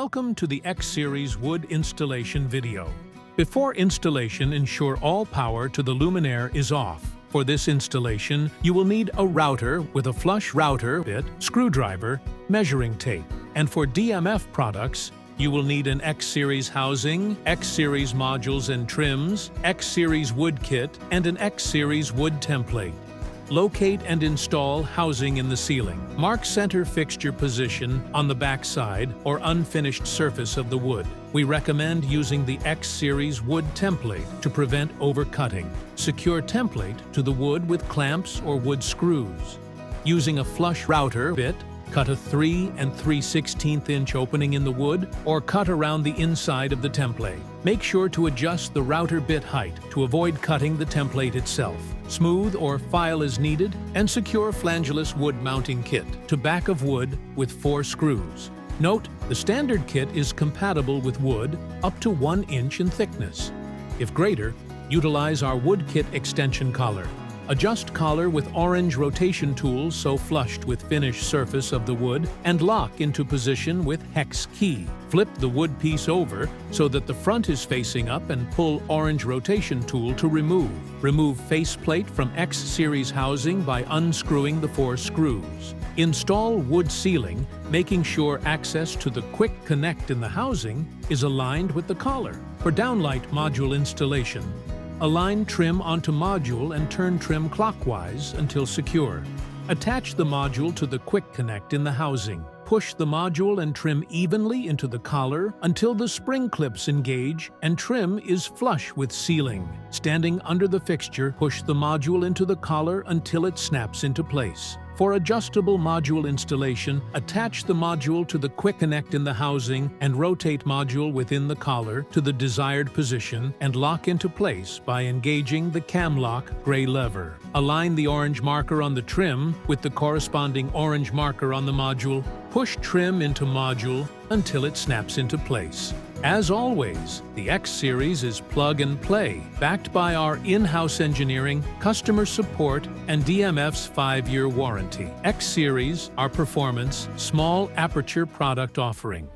Welcome to the X-Series wood installation video. Before installation, ensure all power to the luminaire is off. For this installation, you will need a router with a flush router bit, screwdriver, measuring tape. And for DMF products, you will need an X-Series housing, X-Series modules and trims, X-Series wood kit, and an X-Series wood template. Locate and install housing in the ceiling. Mark center fixture position on the back side or unfinished surface of the wood. We recommend using the X-Series wood template to prevent overcutting. Secure template to the wood with clamps or wood screws. Using a flush router bit, cut a 3 3/16 inch opening in the wood or cut around the inside of the template. Make sure to adjust the router bit height to avoid cutting the template itself. Smooth or file as needed, and secure flangeless wood mounting kit to back of wood with 4 screws. Note, the standard kit is compatible with wood up to 1 inch in thickness. If greater, utilize our wood kit extension collar. Adjust collar with orange rotation tool so flushed with finished surface of the wood and lock into position with hex key. Flip the wood piece over so that the front is facing up and pull orange rotation tool to remove. Remove faceplate from X-Series housing by unscrewing the 4 screws. Install wood ceiling, making sure access to the quick connect in the housing is aligned with the collar. For Downlight module installation, align trim onto module and turn trim clockwise until secure. Attach the module to the quick connect in the housing. Push the module and trim evenly into the collar until the spring clips engage and trim is flush with ceiling. Standing under the fixture, push the module into the collar until it snaps into place. For adjustable module installation, attach the module to the quick connect in the housing and rotate module within the collar to the desired position and lock into place by engaging the cam lock gray lever. Align the orange marker on the trim with the corresponding orange marker on the module. Push trim into module until it snaps into place. As always, the X-Series is plug and play, backed by our in-house engineering, customer support, and DMF's 5-year warranty. X-Series, our performance, small aperture product offering.